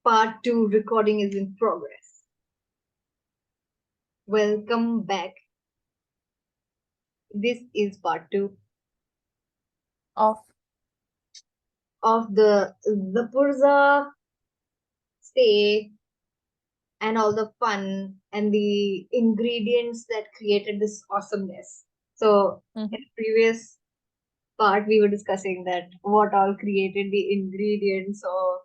Part 2 recording is in progress. Welcome back. This is part 2 Of of the Zapurza stay and all the fun and the ingredients that created this awesomeness. So, in the previous part, we were discussing that what all created the ingredients of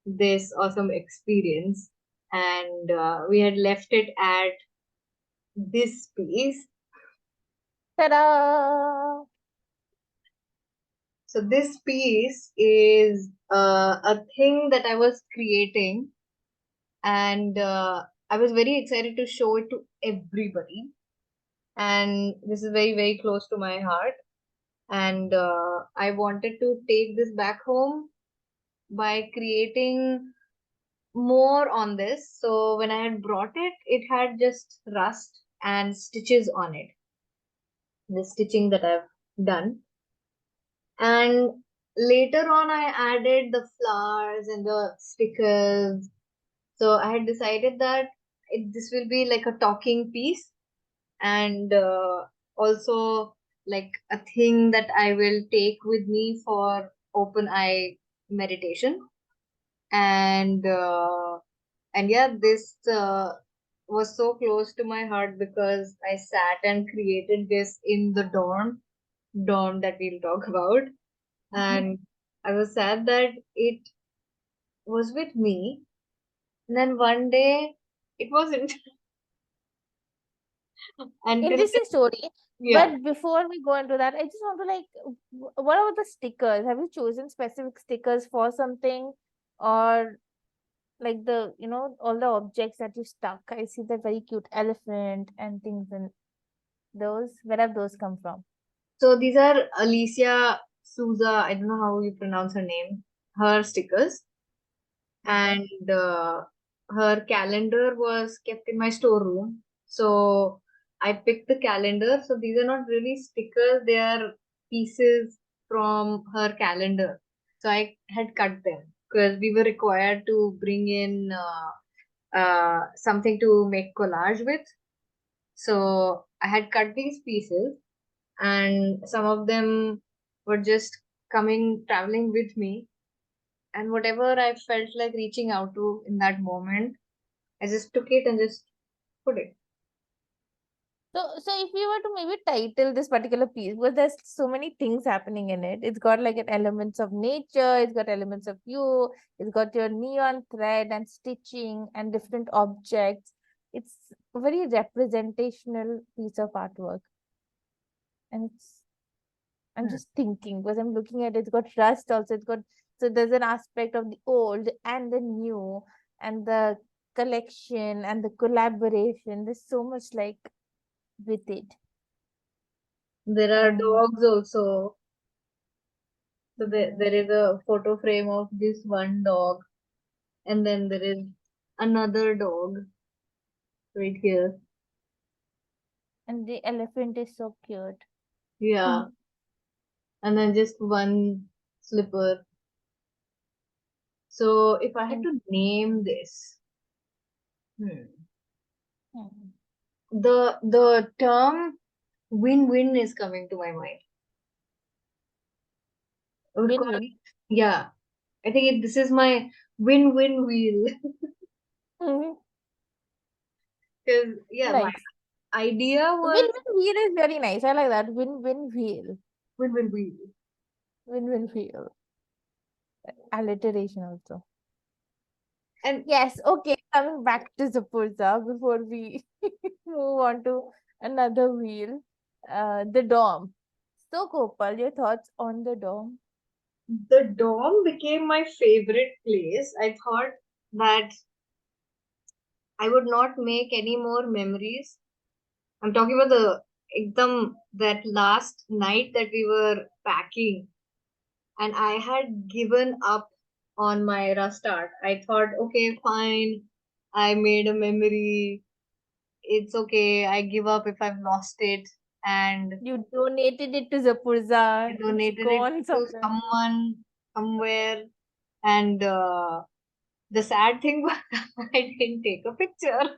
this awesome experience, and we had left it at this piece. ta-da! So this piece is a thing that I was creating, and I was very excited to show it to everybody. And this is very, very close to my heart. And I wanted to take this back home by creating more on this. So when I had brought it, it had just rust and stitches on it. The stitching that I've done. And later on, I added the flowers and the stickers. So I had decided that this will be like a talking piece, and also like a thing that I will take with me for open eye meditation. And yeah, this was so close to my heart because I sat and created this in the dorm that we'll talk about. And I was sad that it was with me. And then one day it wasn't until Interesting story. yeah. But before we go into that, I just want to what about the stickers? Have you chosen specific stickers for something, or like all the objects that you stuck? I see that very cute elephant and things, and those. Where have those come from? So these are Alicia Souza. I don't know how you pronounce her name. Her stickers, Okay. and her calendar was kept in my storeroom. So I picked the calendar. So these are not really stickers, they are pieces from her calendar. So I had cut them because we were required to bring in something to make collage with. So I had cut these pieces, and some of them were just traveling with me. And whatever I felt like reaching out to in that moment, I just took it and just put it. So if we were to maybe title this particular piece, because there's so many things happening in it. It's got like an elements of nature, it's got elements of you, it's got your neon thread and stitching and different objects. It's a very representational piece of artwork. And I'm Hmm. just thinking because I'm looking at it, it's got rust also. So there's an aspect of the old and the new and the collection and the collaboration. There's so much like with it. There are And dogs also. So yeah. there is a photo frame of this one dog, and then there is another dog right here. And the elephant is so cute. Yeah, and then just one slipper. So if I had And to name this, hmm, hmm, the term win-win is coming to my mind. I would call win-win. it, yeah. I think this is my win-win wheel. Mhm. Because yeah, my Nice. idea was Win-win wheel is very nice. I like that. Win-win wheel. win-win wheel. Win-win wheel. Alliteration also. And Yes, okay. Coming back to Zapurza before we move on to another wheel. The dome. So Gopal, your thoughts on the dome? the dorm became my favorite place. I thought that I would not make any more memories. I'm talking about the ekdam that last night that we were packing, and I had given up on my rust art. I thought, okay, fine, I made a memory. It's okay. I give up if I've lost it, and You donated it to I Zapurza. It's donated it gone to somewhere. someone somewhere, and The sad thing was I didn't take a picture,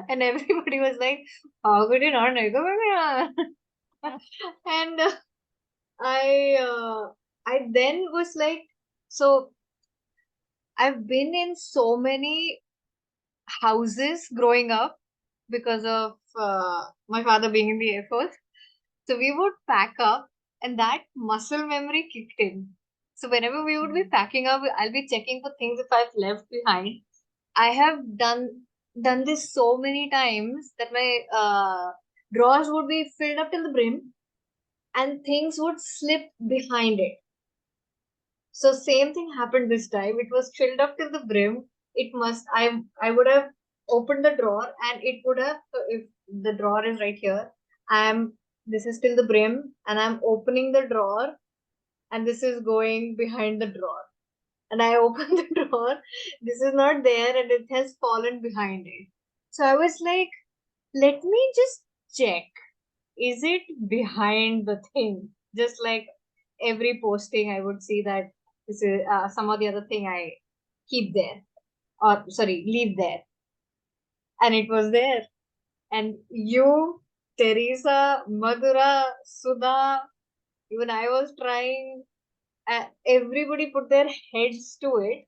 and everybody was like, "How could you not take a picture?" And I I then was like, so I've been in so many houses growing up because of my father being in the Air Force. So we would pack up, and that muscle memory kicked in. So whenever we would be packing up, I'll be checking for things if I've left behind. I have done this so many times that my drawers would be filled up till the brim, and things would slip behind it. So same thing happened this time. It was filled up till the brim. It must I would have opened the drawer, and it would have, so if the drawer is right here, I am this is till the brim, and I'm opening the drawer, and this is going behind the drawer. And I open the drawer, this is not there, and it has fallen behind it. So I was like, let me just check. Is it behind the thing? Just like every posting, I would see that this is some or the other thing I keep there, or sorry, leave there. And it was there. And you, Teresa, Madhura, Sudha, even I was trying, everybody put their heads to it.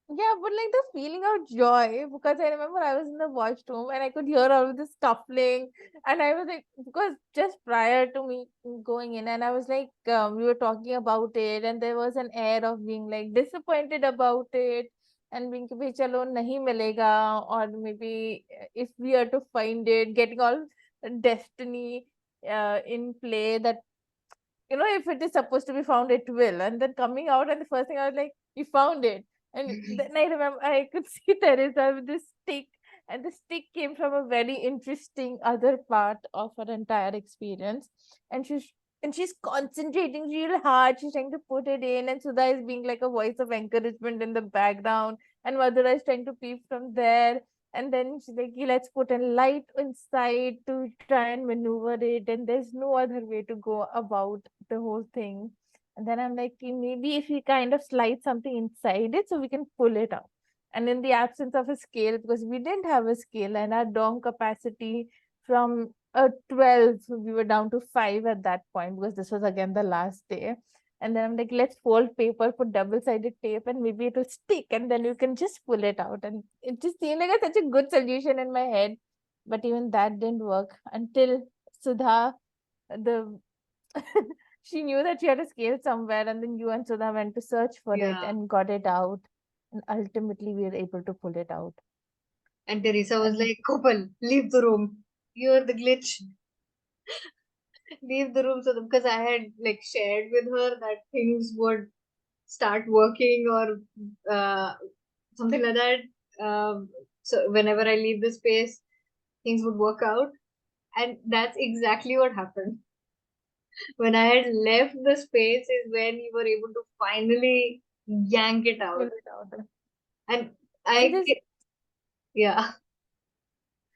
Yeah, but like the feeling of joy, because I remember I was in the washroom and I could hear all of this scuffling, and I was like, because just prior to me going in, and I was like, we were talking about it, and there was an air of being like disappointed about it, and being कि भाई चलो नहीं मिलेगा, or maybe if we are to find it, getting all destiny in play, that if it is supposed to be found, it will. And then coming out, and the first thing I was like, you found it. And then I remember I could see Teresa with this stick, and the stick came from a very interesting other part of her entire experience. And she's concentrating real hard. She's trying to put it in, and Sudha is being like a voice of encouragement in the background, and Madhura is trying to peep from there. And then she's like, "Yeah, let's put a light inside to try and maneuver it, and there's no other way to go about the whole thing." And then I'm like, maybe if we kind of slide something inside it so we can pull it out. And in the absence of a scale, because we didn't have a scale, and our dom capacity from 12, we were down to 5 at that point, because this was again the last day. And then I'm like, let's fold paper, put double-sided tape, and maybe it will stick, and then you can just pull it out. And it just seemed like such a good solution in my head. But even that didn't work until Sudha, the she knew that she had a scale somewhere, and then you and Sudha went to search for it Yeah. and got it out. And ultimately, we were able to pull it out. And Teresa was And like, Kopal, leave the room. You're the glitch. Leave the room. So, because I had like shared with her that things would start working, or something like that. So whenever I leave the space, things would work out. And that's exactly what happened. When I had left the space is when you were able to finally yank it pull out. it out. And And I, this yeah,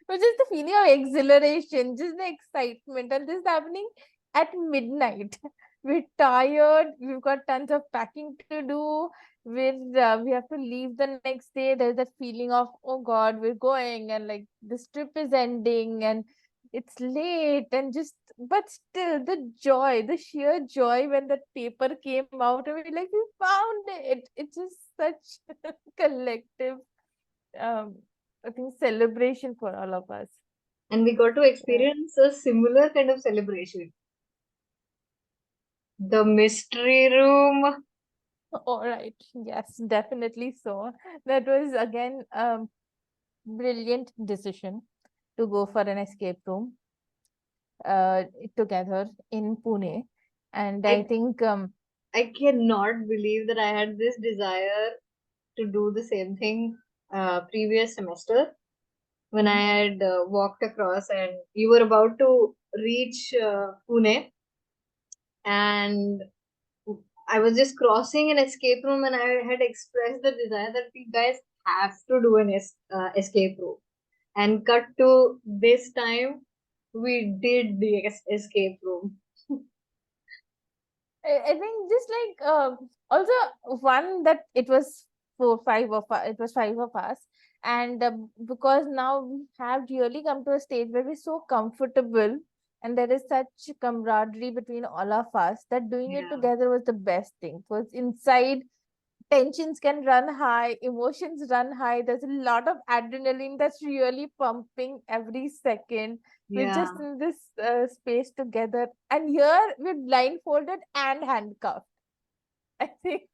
was just the feeling of exhilaration, just the excitement. And this is happening at midnight. We're tired, we've got tons of packing to do. We have to leave the next day. There's that feeling of, oh God, we're going, and like this trip is ending, and it's late, and just, but still the joy, the sheer joy when that paper came out, and we're like, we found it. It's just such collective, um, I think, celebration for all of us. and we got to Yeah. experience a similar kind of celebration. The mystery room. All right. Yes, definitely so. That was again a brilliant decision to go for an escape room together in Pune. And I I think I cannot believe that I had this desire to do the same thing previous semester when I mhm. had walked across, and you were about to reach Pune, and I was just crossing an escape room, and I had expressed the desire that we guys have to do an escape room. And cut to this time, we did the escape room. I think just like also one that it was it was five of us. And because now we have really come to a stage where we're so comfortable and there is such camaraderie between all of us that doing it Yeah. together was the best thing. Because inside, tensions can run high, emotions run high. There's a lot of adrenaline that's really pumping every second. We're Yeah. just in this space together, and here we're blindfolded and handcuffed. I think.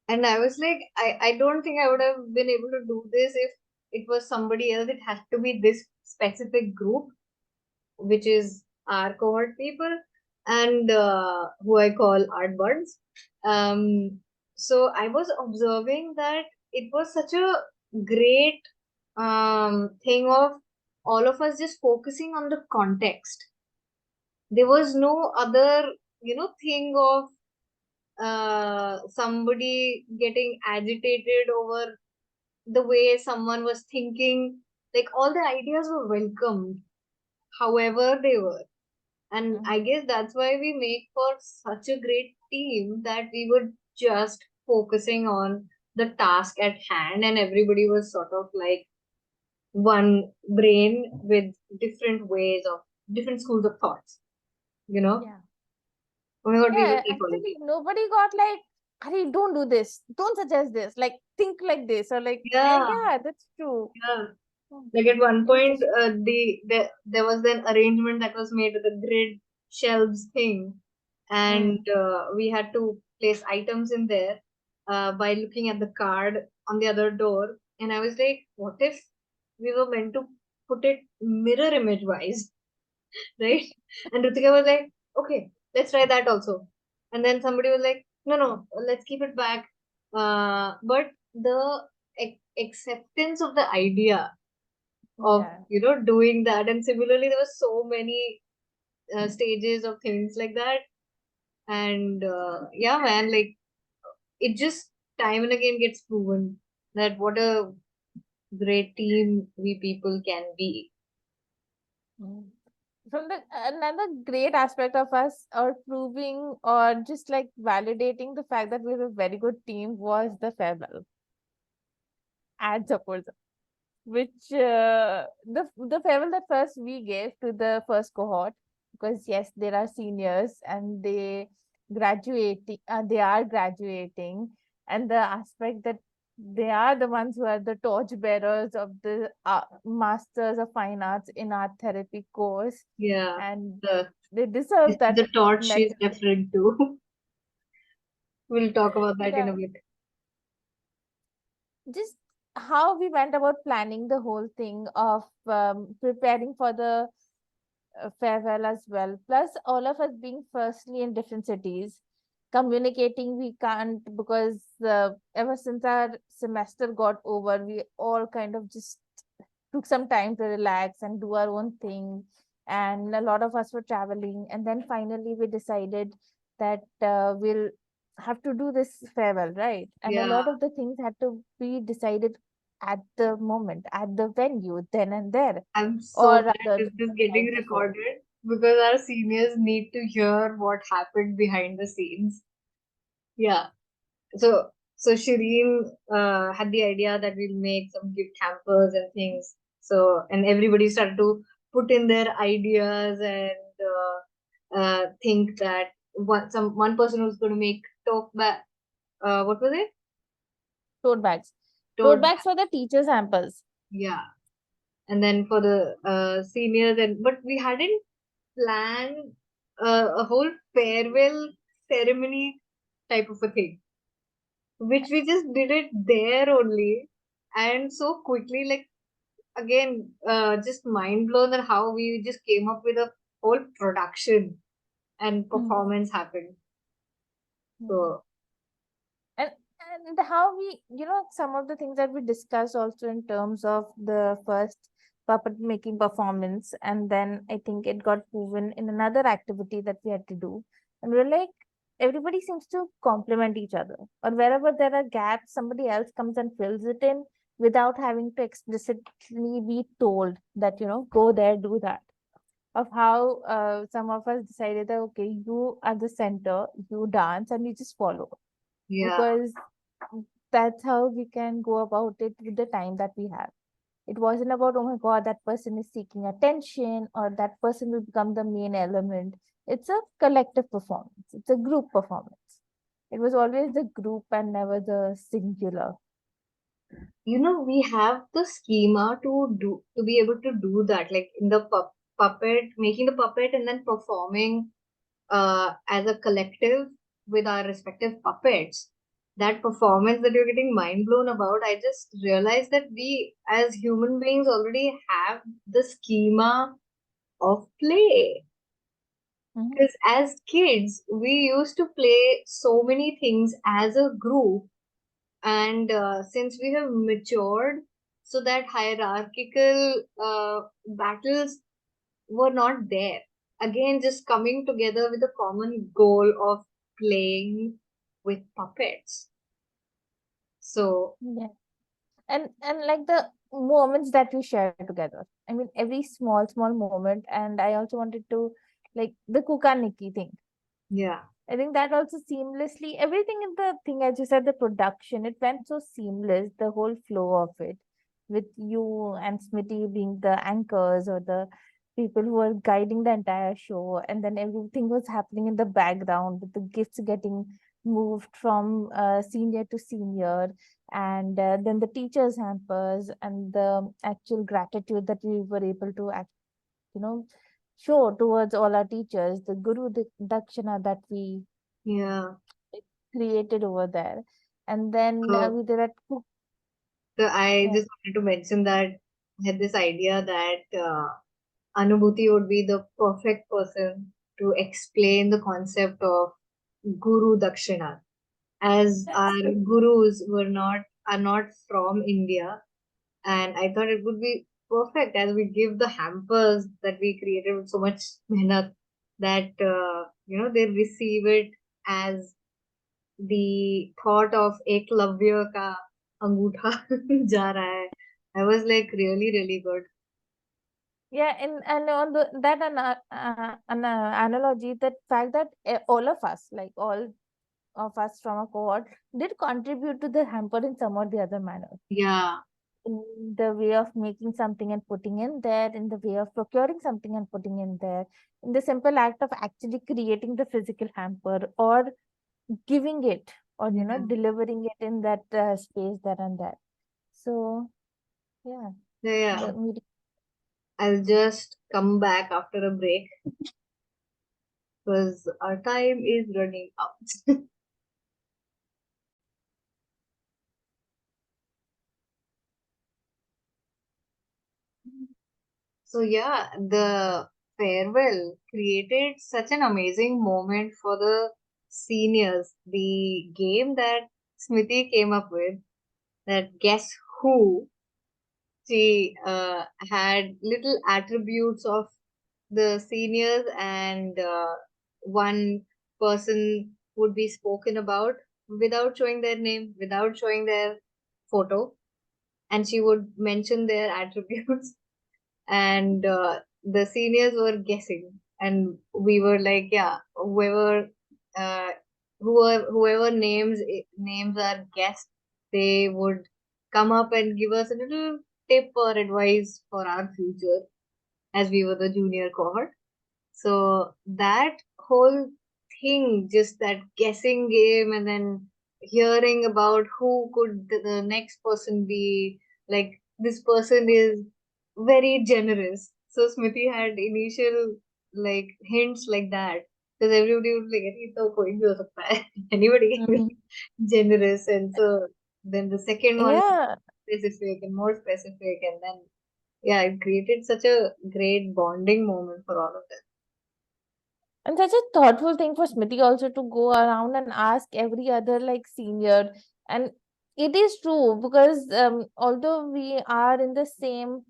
And I was like, I don't think I would have been able to do this if it was somebody else. It has to be this specific group, which is our cohort people, and who I call art buds. So I was observing that it was such a great thing of all of us just focusing on the context. There was no other, thing of somebody getting agitated over the way someone was thinking. Like all the ideas were welcomed, however they were. And I Mhm. guess that's why we make for such a great team that we were just focusing on the task at hand, and everybody was sort of like one brain with different ways of different schools of thoughts, you know? Yeah. Oh my god, we were Yeah, psychology. actually, nobody got like, Hari, don't do this. Don't suggest this. Like, think like this. Or like, Yeah, yeah, that's true. yeah. Hmm. Like at one point, Interesting. there was an arrangement that was made with the grid shelves thing, and Mm. we had to place items in there by looking at the card on the other door. And I was like, what if we were meant to put it mirror image wise, right? And Ritika was like, okay, let's try that also. And then somebody was like, no, no, let's keep it back. But the acceptance of the idea of Yeah. doing that, and similarly there were so many stages of things like that. And yeah, man, like it just time and again gets proven that what a great team we people can be. Mm. From the another great aspect of us, or proving or just like validating the fact that we're a very good team, was the farewell at Zapurza, which the farewell that first we gave to the first cohort, because yes, there are seniors and they are graduating, and the aspect that they are the ones who are the torch bearers of the masters of fine arts in art therapy course, Yeah, and the they deserve that the torch she's medal. referring to. We'll talk about that in Yeah, a bit. just how we went about planning the whole thing of preparing for the farewell as well. Plus, all of us being firstly in different cities, communicating we can't, because ever since our semester got over, we all kind of just took some time to relax and do our own thing. And a lot of us were traveling. And then finally, we decided that we'll have to do this farewell, right? And a Yeah, lot of the things had to be decided at the moment, at the venue, then and there, I'm or so glad rather this is the getting night before. recorded because our seniors need to hear what happened behind the scenes. Yeah. So Shireen had the idea that we'll make some gift hampers and things. So and everybody started to put in their ideas and think that one person was going to make tote bag. What was it? Tote bags. Tote Tote bags bag. for the teacher samples. Yeah. And then for the seniors, and but we hadn't planned a whole farewell ceremony type of a thing, which we just did it there only, and so quickly. Like again, just mind blown at how we just came up with a whole production and Hmm. performance happened. Hmm. So And and how we, some of the things that we discussed also in terms of the first puppet making performance, and then I think it got proven in another activity that we had to do. And we're like, everybody seems to complement each other, or wherever there are gaps, somebody else comes and fills it in without having to explicitly be told that, go there, do that. Of how some of us decided that, okay, you are the center, you dance, and you just follow, yeah, because that's how we can go about it with the time that we have. It wasn't about, oh my God, that person is seeking attention or that person will become the main element. It's a collective performance, it's a group performance. It was always the group and never the singular. We have the schema to be able to do that, like in the puppet, making the puppet and then performing as a collective with our respective puppets. That performance that you're getting mind blown about, I just realized that we as human beings already have the schema of play. Mhm. Because as kids, we used to play so many things as a group, and since we have matured, so that hierarchical battles were not there. Again, just coming together with a common goal of playing with puppets. So, Yeah. And like the moments that we share together. I mean, every small moment. And I also wanted to like the Kukaniki thing. yeah, I think that also seamlessly, everything in the thing, as you said, the production, it went so seamless, the whole flow of it, with you and Smitty being the anchors or the people who were guiding the entire show. And then everything was happening in the background with the gifts getting moved from senior to senior. And then the teachers' hampers and the actual gratitude that we were able to you know, show towards all our teachers, the Guru Dakshina that we yeah. created over there. And then So, we did that. so I Yeah. just wanted to mention that I had this idea that Anubhuti would be the perfect person to explain the concept of Guru Dakshina, as our gurus are not from India, and I thought it would be perfect as we give the hampers that we created with so much mehnat, that they receive it as the thought of Eklavya ka angutha ja raha hai. I was like really really good. Yeah, and on that analogy, that fact that all of us, like all of us from a cohort, did contribute to the hamper in some or the other manner. Yeah, In the way of making something and putting in there, in the way of procuring something and putting in there, in the simple act of actually creating the physical hamper or giving it or yeah, delivering it in that space there and there. So yeah, yeah, yeah. the meeting. I'll just come back after a break because our time is running out. So yeah, the farewell created such an amazing moment for the seniors. The game that Smriti came up with, that Guess Who, she had little attributes of the seniors, and one person would be spoken about without showing their name, without showing their photo, and she would mention their attributes. And the seniors were guessing, and we were like, yeah, uh, whoever names are guessed, they would come up and give us a little tip or advice for our future, as we were the junior cohort. So that whole thing, just that guessing game, and then hearing about who could the next person be, like this person is very generous. So Smriti had initial like hints like that, because everybody would be like, "अरे, ये तो कोई भी हो सकता है." Anybody can be Mhm. generous, and so then the second one Yeah, specific and more specific, and then yeah, it created such a great bonding moment for all of us. and such a thoughtful thing for Smithy also to go around and ask every other like senior. And it is true because although we are in the same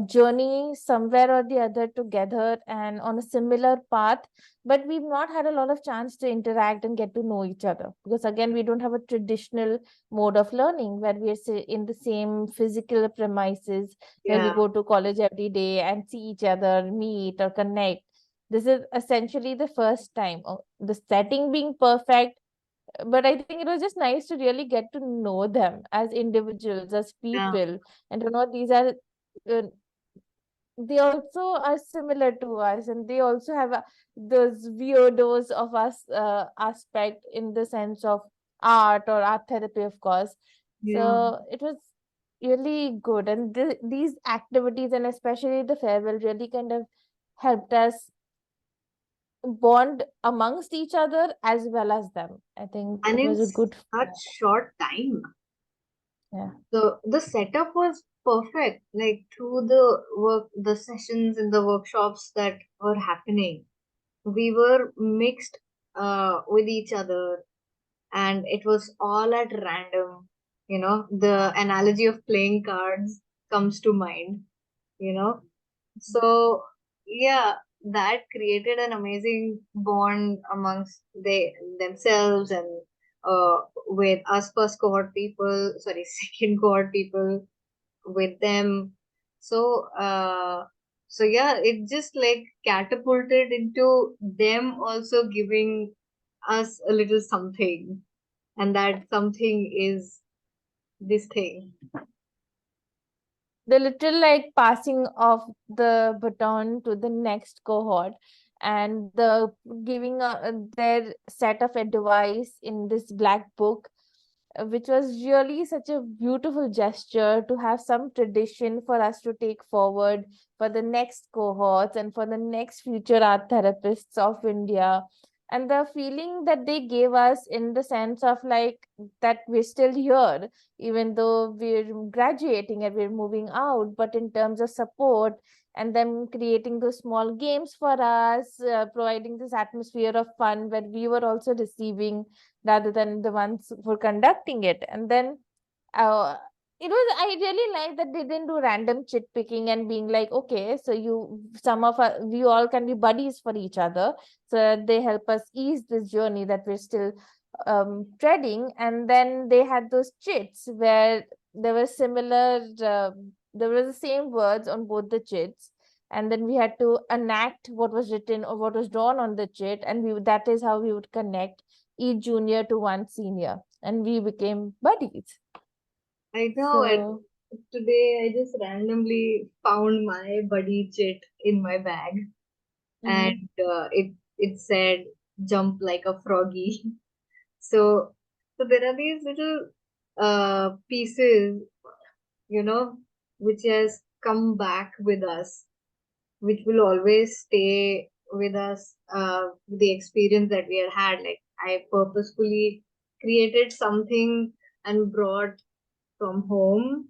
journey somewhere or the other together and on a similar path, but we've not had a lot of chance to interact and get to know each other because again we don't have a traditional mode of learning where we are in the same physical premises, where we Yeah, go to college every day and see each other, meet or connect. This is essentially the first time. The setting being perfect, But I think it was just nice to really get to know them as individuals, as Yeah. people, and to know these are uh, they also are similar to us, and they also have those weirdos of us aspect in the sense of art or art therapy, of course. Yeah. So it was really good, and these activities and especially the farewell really kind of helped us bond amongst each other as well as them. I think And it in was a good. such short time. Yeah. The setup was perfect. Like through the work, the sessions and the workshops that were happening, we were mixed with each other, and it was all at random. The analogy of playing cards comes to mind. You know, so yeah, that created an amazing bond amongst themselves and with us first cohort people, sorry, second cohort people with them. So so yeah, it just like catapulted into them also giving us a little something, and that something is this thing. The little like passing of the baton to the next cohort, and the giving their set of advice in this black book, which was really such a beautiful gesture to have some tradition for us to take forward for the next cohorts and for the next future art therapists of India. And the feeling that they gave us in the sense of like that we're still here, even though we're graduating and we're moving out, but in terms of support and them creating those small games for us, providing this atmosphere of fun where we were also receiving rather than the ones who were conducting it. And then uh, it was, I really like that they didn't do random chit picking and being like, okay, so some of us, we all can be buddies for each other. So that they help us ease this journey that we're still treading. And then they had those chits where there were there were the same words on both the chits. And then we had to enact what was written or what was drawn on the chit, and that is how we would connect each junior to one senior, and we became buddies. I know, and So, today I just randomly found my buddy chit in my bag, and mhm. it said jump like a froggy. So so there are these little pieces, which has come back with us, which will always stay with us, with the experience that we had. Like I purposefully created something and brought from home,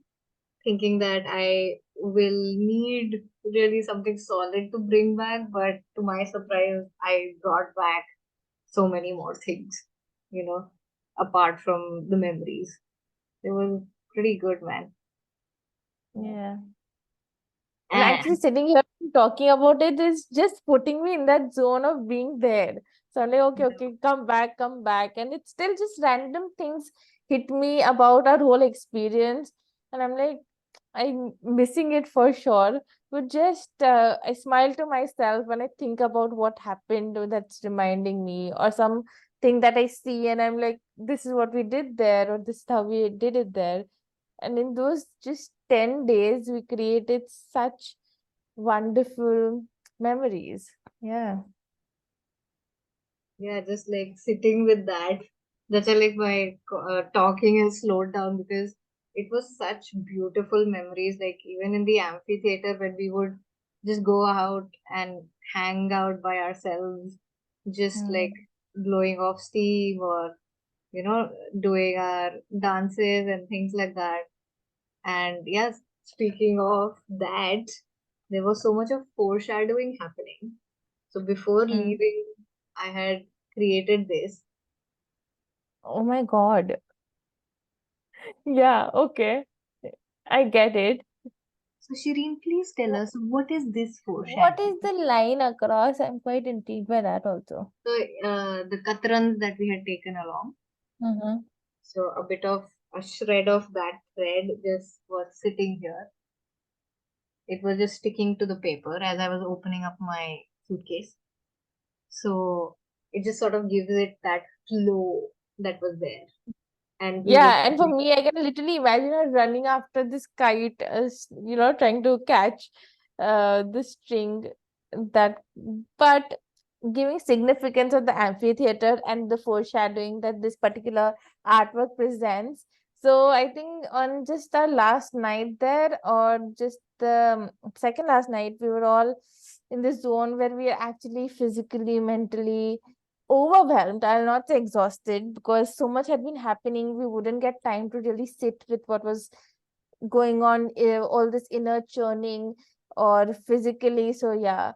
thinking that I will need really something solid to bring back. But to my surprise, I brought back so many more things, you know, apart from the memories. It was pretty good, man. Yeah. And actually And sitting here talking about it is just putting me in that zone of being there. So I'm like, okay, okay, come back, come back. And it's still just random things hit me about our whole experience. And I'm like, I'm missing it for sure. But just I smile to myself when I think about what happened that's reminding me, or something that I see and I'm like, this is what we did there, or this is how we did it there. And in those just 10 days, we created such wonderful memories. Yeah. yeah, just like sitting with that. That's why like my talking has slowed down, because it was such beautiful memories. Like even in the amphitheater when we would just go out and hang out by ourselves, just like Mm. blowing off steam, or doing our dances and things like that. And yes, speaking of that, there was so much of foreshadowing happening. So before Mm. leaving, I had created this. Oh my God. Yeah, okay. I get it. So Shireen, please tell us, what is this What foreshadowing? is the line across? I'm quite intrigued by that also. So the katrans that we had taken along. Mm-hmm. So a bit of a shred of that thread just was sitting here. It was just sticking to the paper as I was opening up my suitcase. So it just sort of gives it that flow, that was there, and we were Yeah, and for me, I can literally imagine her running after this kite, trying to catch the string that, but giving significance of the amphitheater and the foreshadowing that this particular artwork presents. So I think on just our last night there, or just the second last night, we were all in this zone where we are actually physically, mentally overwhelmed. I'll not say exhausted, because so much had been happening. We wouldn't get time to really sit with what was going on, all this inner churning or physically. So yeah.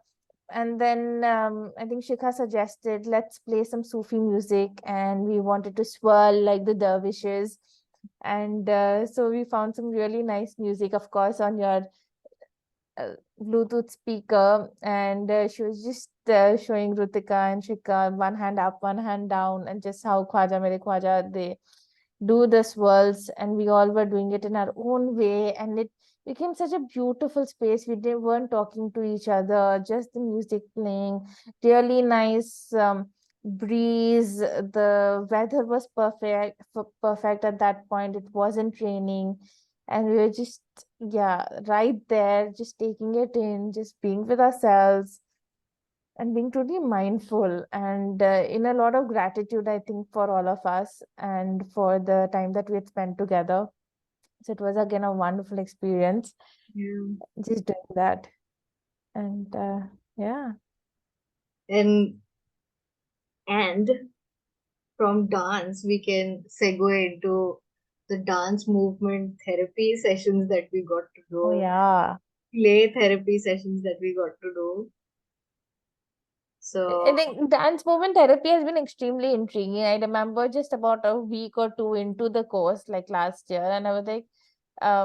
And then I think Shikha suggested, let's play some Sufi music, and we wanted to swirl like the dervishes. And so we found some really nice music, of course, on your Bluetooth speaker, and she was just showing Rutika and Shika one hand up, one hand down, and just how Khwaja Mere Khwaja they do the swirls, and we all were doing it in our own way, and it became such a beautiful space. Weren't talking to each other, just the music playing, really nice breeze. The weather was perfect at that point. It wasn't raining, and we were just, yeah, right there, just taking it in, just being with ourselves and being truly mindful, and in a lot of gratitude, I think, for all of us and for the time that we had spent together. So it was again a wonderful experience yeah. just doing that. And yeah. and and from dance we can segue into the dance movement therapy sessions that we got to Oh do, yeah. play therapy sessions that we got to do. I So think dance movement therapy has been extremely intriguing. I remember just about a week or two into the course, like last year, and I was like,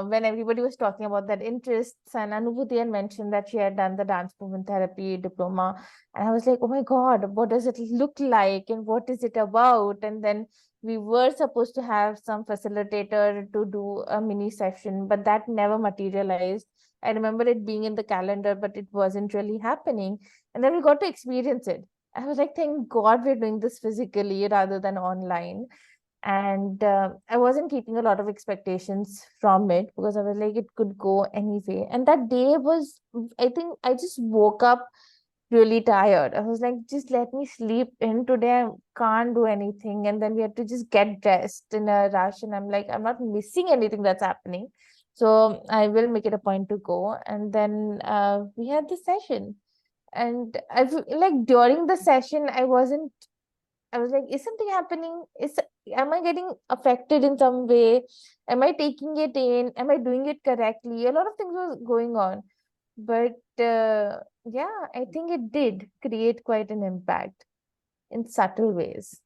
when everybody was talking about that interests, and Anubhuti had mentioned that she had done the dance movement therapy diploma, and I was like, oh my God, what does it look like, and what is it about? And then we were supposed to have some facilitator to do a mini session, but that never materialized. I remember it being in the calendar, but it wasn't really happening, and then we got to experience it. I was like, thank God we're doing this physically rather than online. And I wasn't keeping a lot of expectations from it, because I was like, it could go anyway. And that day was, I think I just woke up really tired. I was like, just let me sleep in today. I can't do anything. And then we had to just get dressed in a rush. And I'm like, I'm not missing anything that's happening. So I will make it a point to go. And then we had the session. And I feel like during the session, I was like, is something happening? Am I getting affected in some way? Am I taking it in? Am I doing it correctly? A lot of things was going on. But yeah, I think it did create quite an impact in subtle ways.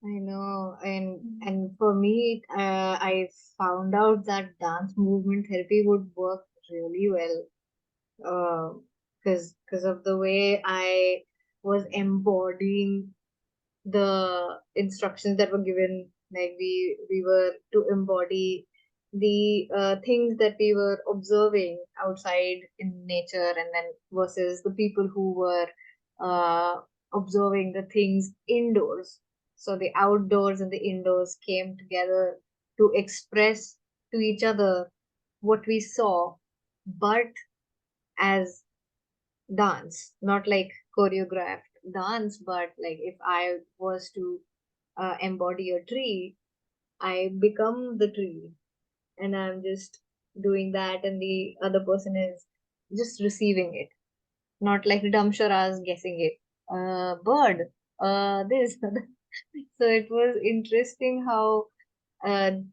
I know, and Mm. and for me, I found out that dance movement therapy would work really well, because of the way I was embodying the instructions that were given. Like we were to embody the things that we were observing outside in nature, and then versus the people who were uh, observing the things indoors. So the outdoors and the indoors came together to express to each other what we saw, but as dance, not like choreographed dance, but like if I was to embody a tree, I become the tree, and I'm just doing that, and the other person is just receiving it, not like Damshara's guessing it. Bird, this. So it was interesting how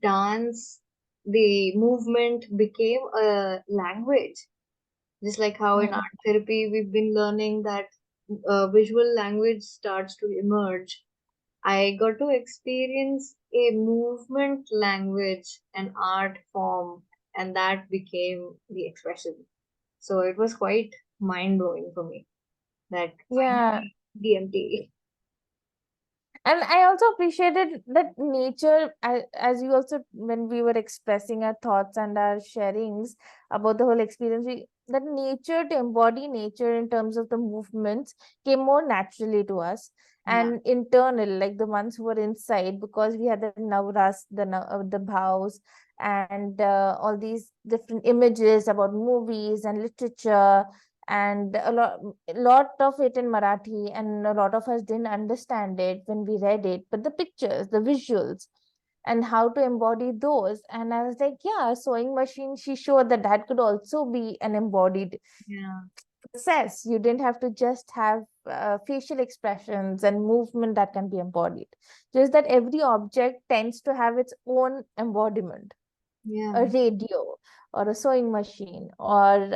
dance, the movement became a language, just like how in Mm. art therapy we've been learning that visual language starts to emerge. I got to experience a movement language, an art form, and that became the expression. So it was quite mind blowing for me that Yeah. finally DMT. And I also appreciated that nature, as you also, when we were expressing our thoughts and our sharings about the whole experience, that nature, to embody nature in terms of the movements, came more naturally to us Yeah, and internal, like the ones who were inside, because we had the navras, the bhaus, and all these different images about movies and literature, and a lot of it in Marathi, and a lot of us didn't understand it when we read it, but the pictures, the visuals, and how to embody those. And I was like, yeah, sewing machine, she showed that that could also be an embodied yeah, process. You didn't have to just have facial expressions and movement that can be embodied, just that every object tends to have its own embodiment. A yeah, radio or a sewing machine, or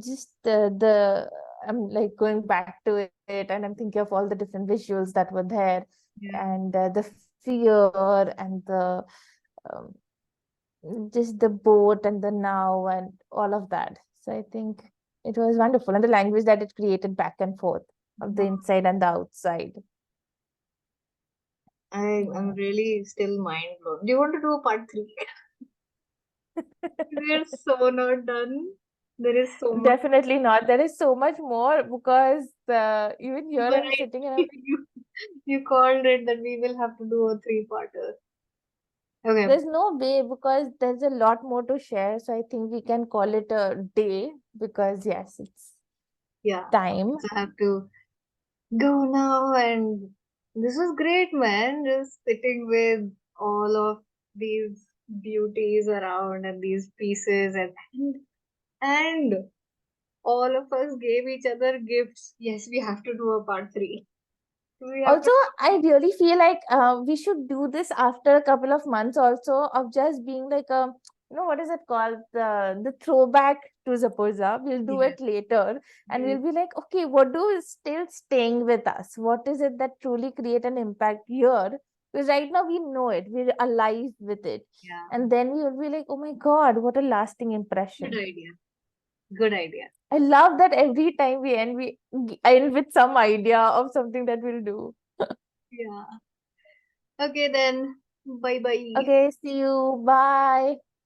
just the I'm like going back to it, and I'm thinking of all the different visuals that were there, yeah. and the fear, and the um, just the boat and the now and all of that. So I think it was wonderful, and the language that it created back and forth of the Yeah. inside and the outside. I'm Yeah. really still mind blown. Do you want to do a part three? We're so not done. There is so much, Definitely not. There is so much more, because even here but I'm I sitting and I'm like, you called it that we will have to do a three-parter. Okay, there's no way, because there's a lot more to share. So I think we can call it a day, because yes, it's yeah. time. So I have to go now, and this was great, man. Just sitting with all of these beauties around and these pieces, and all of us gave each other gifts. Yes, we have to do a part three. We have to. Also, I really feel like we should do this after a couple of months also, of just being like a, what is it called? The throwback to Zapurza. We'll do Yes, it later, and yes, we'll be like, okay, what do is still staying with us? What is it that truly create an impact here? Because right now we know it, we're alive with it. yeah. And then we will be like, oh my God, what a lasting Good impression. idea. Good idea. I love that every time we end with some idea of something that we'll do. Yeah. Okay then. Bye bye. Okay, see you. Bye.